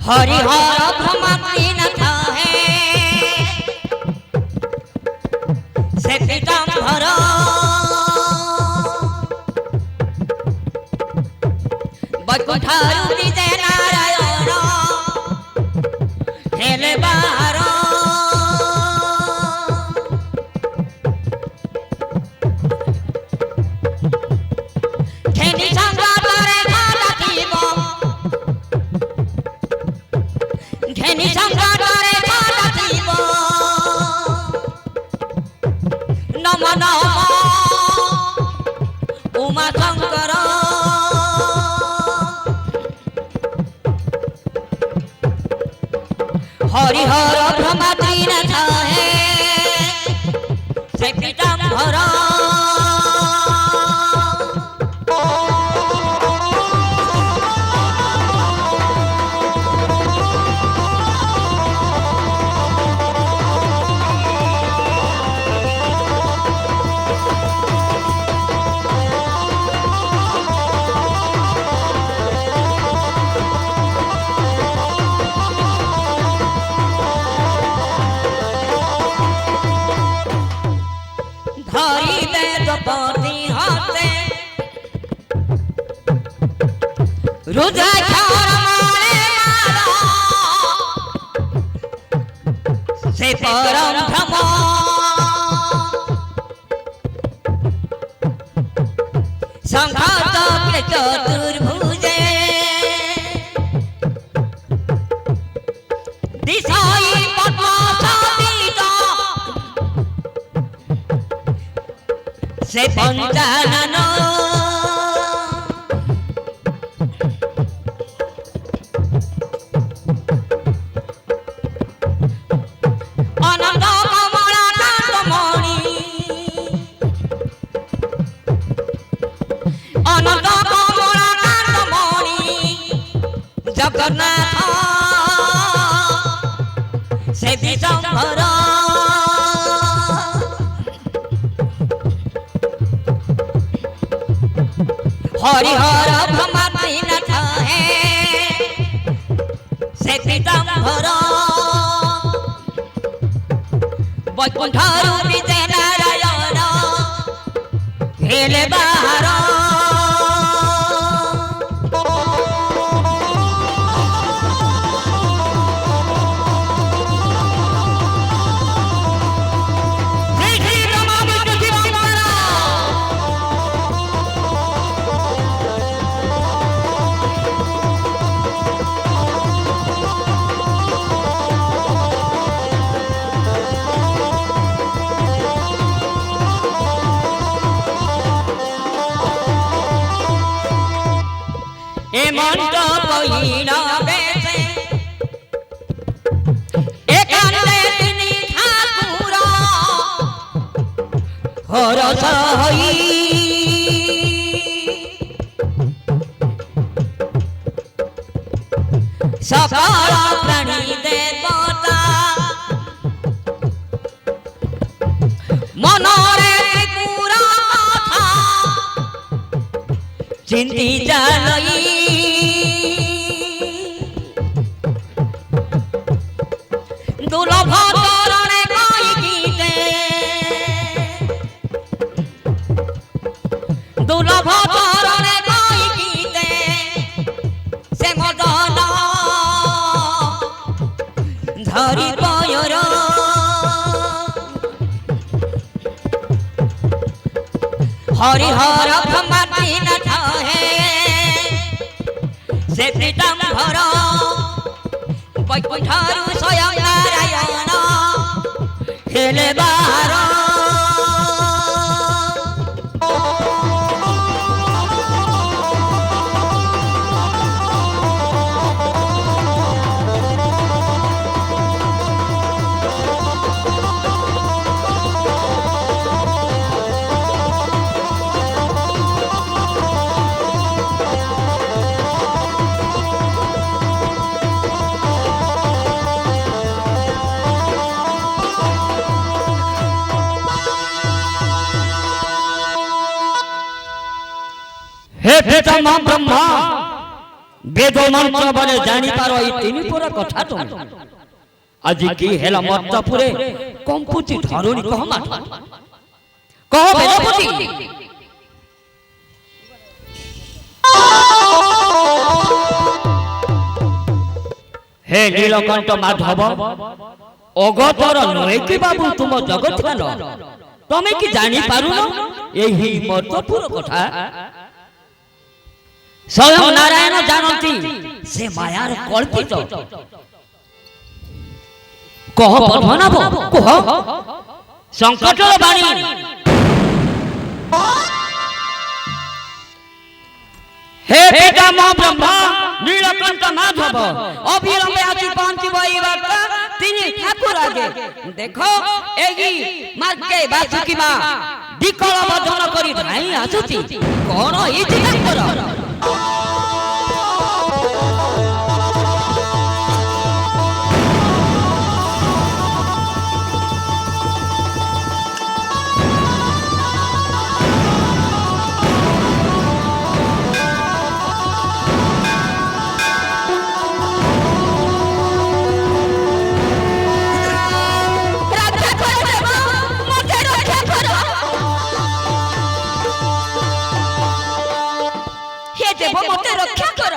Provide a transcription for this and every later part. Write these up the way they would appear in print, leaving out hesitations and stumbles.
हरिहर भ्रमतीनाथ है से पीताम्बर वैकुंठरू विजय नारायण हेले बाहर घेनी संगतरे खालाथिब घेनी संगतरे खालाथिब नम नम उमा शंकर हरिहर भ्रमतीनाथ है से पीताम्बर धरी दे द्रौपदी हाथे रुद्र मारे मारा से परम भ्रम संघात चतुर्भुजे दिशाई पद्मासनित से पंचानन अनंत कमलाकांतमणि अनंत कमलाकांतमणि जगन्नाथ से विशंभर हरिहर भ्रमतीनाथ है से पीताम्बर वैकुंठरू विजय नारायण हेले बाहर मंडपहीन बेसे एकांते तिनि ठाकुर हरस होई सकल प्राणी देवता मनरे त्रिपुरा कथा चिंती जानई दुर्लभ तरणे कई गीते दुर्लभ तरणे कई गीते से मदन धरी पयर हरिहर भ्रमतीनाथ है से पीताम्बर वैकुंठरू स्वयं नारायण हेले बाहर हे पितामह ब्रह्मा वेद मंत्र बोले जानी पारो ई तीन पुरा कथा तुम आज की हेला मर्तपुरे कंपुची धरुणी कह माठ कह वेदपति हे नीलकंठ माधव अगतर नहे कि बाबू तुम जगत खान तमे कि जानी पारुन एही मर्तपुर कथा स्वयं नारायण जानती से मायार कल्पित कह पद्मनाभ कह संकटर बाणी हे पितामह ब्रह्मा नीलकंठ माधव अविलंबे आसी पहुंची वही बात তিনি ঠাকুর আগে দেখো এই মার্কে বাসুকি মা বিকল বদন করি ধাই আসুছি কোন ইতি ঠাকুর मते रक्षा कर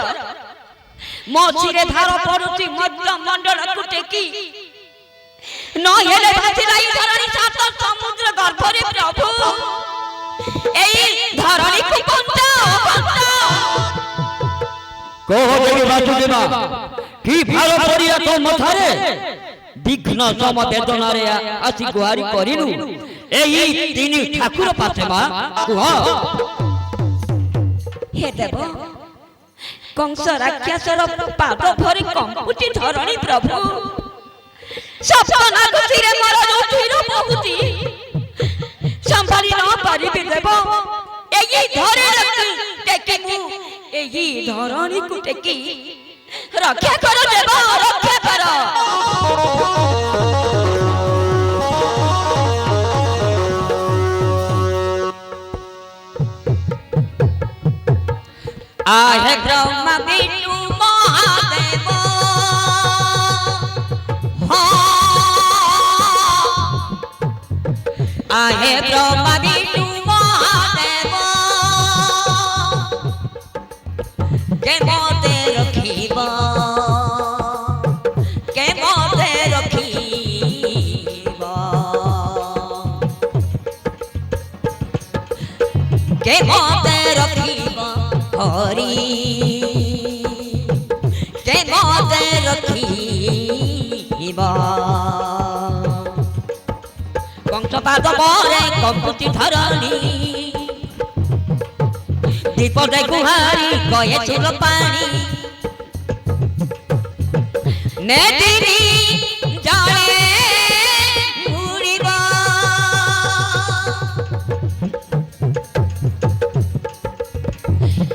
मोचिरे धार पड़ुची मध्य मंडल को टेकी न हेले भासी लाई धरणी सात समुद्र गर्भ रे प्रभु एई धरणी को बंचाओ कहो देवी वासुदेवा की भार पड़िया तो मथारे विघ्न सम वेदना रे आसी गुहारी करिनु एई तीन ठाकुर पासे मा कुह हे देव कंस राक्षसर पाद भरी कंपुटी धरणी प्रभु सपना गतिरे मर जोठिरो बहुती संभाली न पारिबे देव एई धरे टेकी मु एई धरणी को टेकी रक्षा करो देव रक्षा करो आहे ब्रह्मा विष्णु महादेव आहे ब्रह्मा विष्णु महादेव के मोते रखिब के मोते रखिब के मोते रखिब हरि के मोते रखिब कंस पाद परे कंपुटी धरणी दीपदे गुहारी कहे छिल पानी नेतिनी जाने उड़िब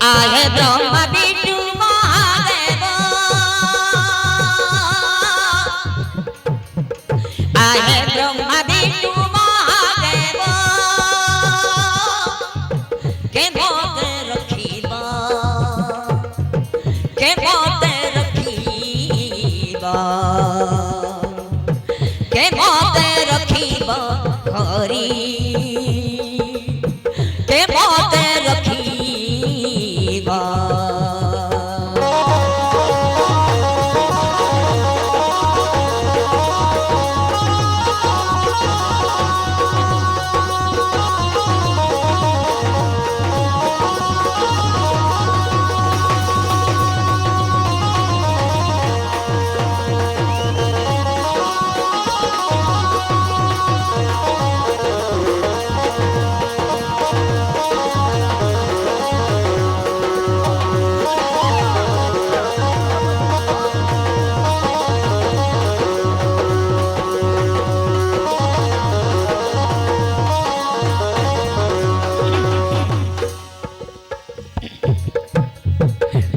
आहे ब्रह्मा विष्णु महादेव आहे ब्रह्मा विष्णु महादेव के मोते रखिब के मोते रखिब के मोते रखिब हरि के मोते रखिब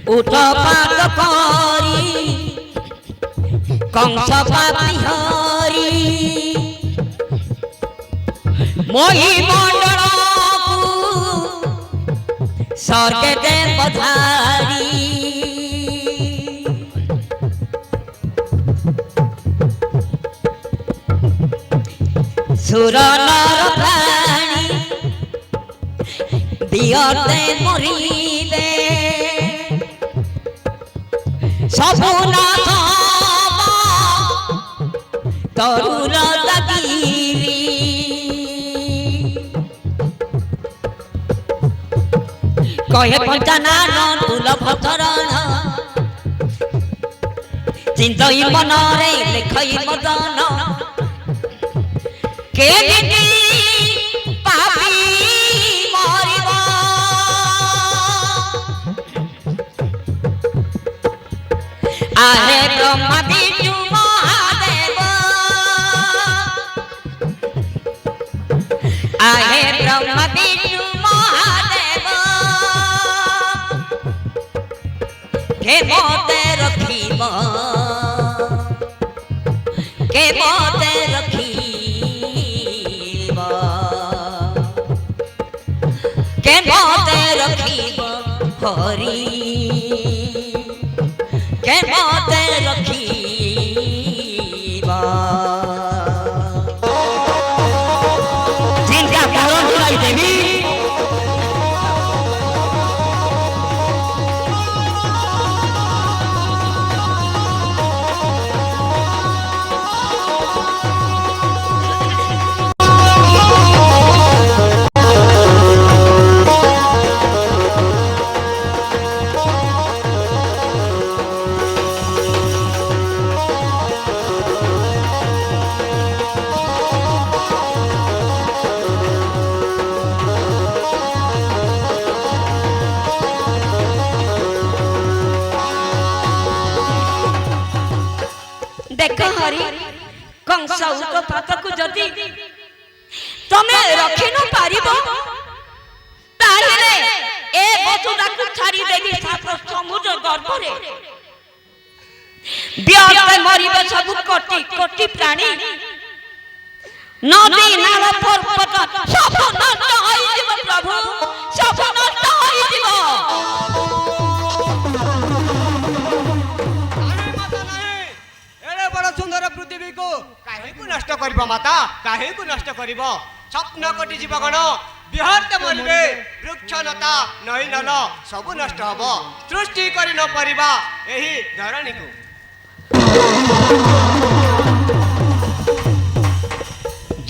उठपात करी कंस पापी हरि मोहि मंडल को स्वर्ग दे पधारी सुर नर प्राणी दियते मरिले सबु नाश तरुर दागिरी कहे पंचानन तुलभ चरण चिंतई मनरे लेखई मदन केमिति पापी मरिबा आहे ब्रह्मा विष्णु महादेव आहे ब्रह्मा विष्णु महादेव के मोते रखिब के मोते रखिब के मोते रखिब हरि के मोते रखिब चिंता करो नहीं देवी देख हरि कंस उत्पात को जदि तमे रखि न पारिबो ताले ए बसुदा को छाड़ी देबी सात समुद्र गर्भ रे ब्याते मरिबे सब कोटि कोटि प्राणी नदी नाल पर्वत सब नष्ट होई जीव प्रभु सब नष्ट होई जीव सुंदर पृथ्वी को काहे को नष्ट करबो माता काहे को नष्ट करबो स्वप्न कोटि जीवगण बिहारते मरिबे वृक्ष लता नई नल सब नष्ट हबो सृष्टि करि न परिबा एही धरणी को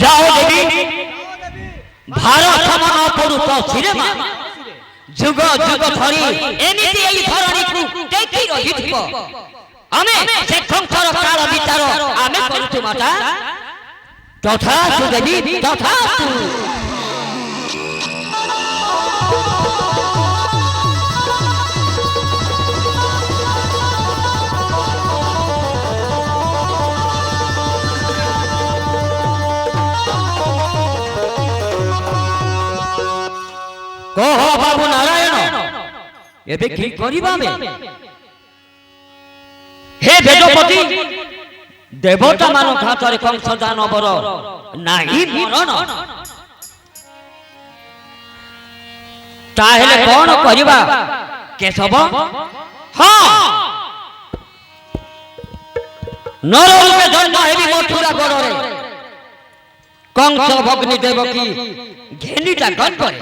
जाओ देवी भारत मन पुरुष सिरेमा जुग जुग धरी एमिति एई धरणी को टेकी रहिथिबो आमे से संसार काल विचार आमे करूछु माता तथास्तु देवी तथास्तु कह बाबू नारायण एबे की करिबा में हे वेदपति देवता मान घातरे कंस दानवर नाही मरण ताहेले कोन करिबा केशव हां नररूपे जन्म हेबी मथुरा गड़रे कंस भग्नि देवकी घेनीटा गन करे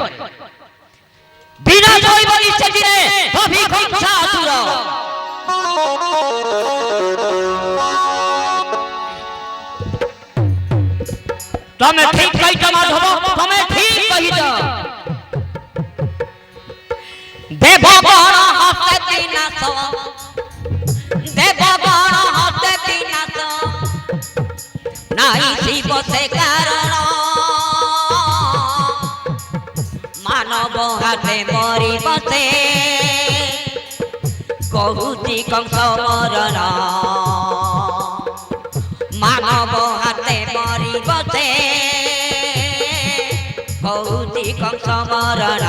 विनाश होइब इच्छा दिने अभी कंसासुर तमे ठीक कहित माधव तमे ठीक कहित देवगण हस्ते विनाश देवगण हस्ते विनाश नाई शिव से कारण मानव हाथे मरी बसे कहूची कंस मरण मानव हाथे मरी बसे कहूची कंस मरण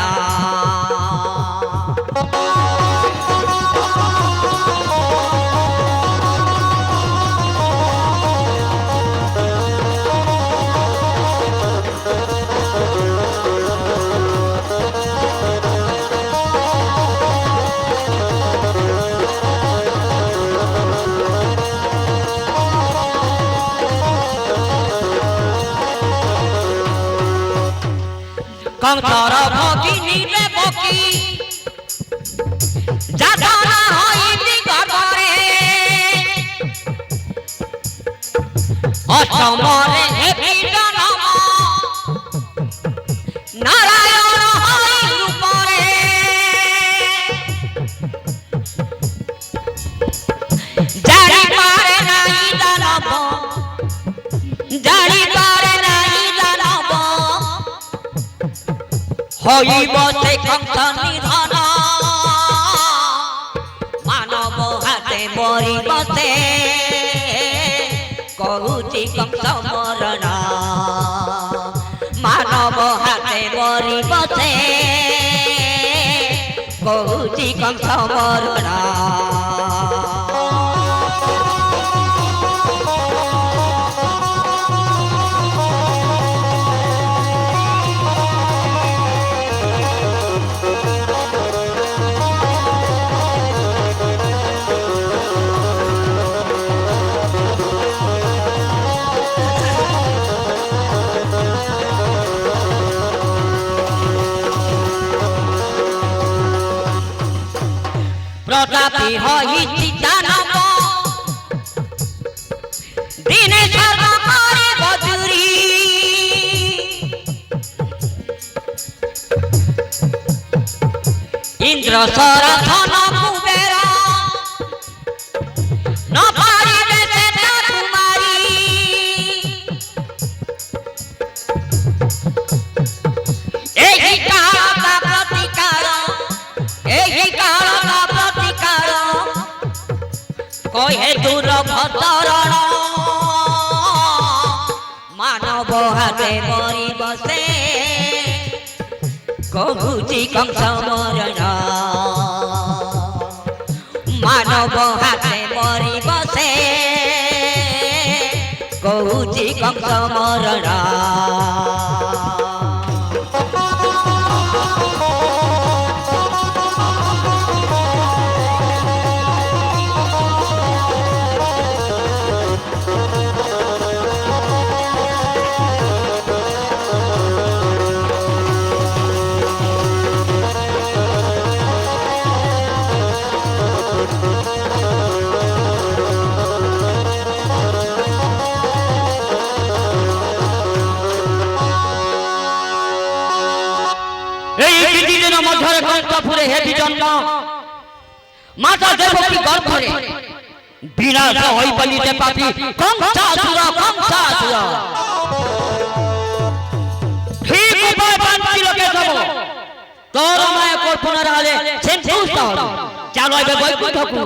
कंसर भगिनी देवकी जातना होइति गर्भरे अष्टमरे हेति जन्म नारायण होई रूपरे जानी पारे नाही दानव जानी पारे नाही दानव होइब से कंस निधन मानव हाते मरिब से कहूची कंस मरण मानव हाते मरिब से कहूची कंस मरण प्रतापी होइति दानव दिने सर्व करे बजुरी इंद्र सराधन कुबेर न पारिबे से कुमारी एहि काल का प्रतिकार एहि काल कहे दूर भतरण मानव हाथे मरिब से कहूची कंस मरण मानव हाथे मरिब से कहूची कंस मरण मध्य कंसपुरे हेति जन्म माता देवकी गर्भरे विनाश होई बलिते पापी कंसासुर ठीक उपाय बांधी लोके सब तोर माय कल्पना रहले सेंसुस चलो एबे वैकुंठकु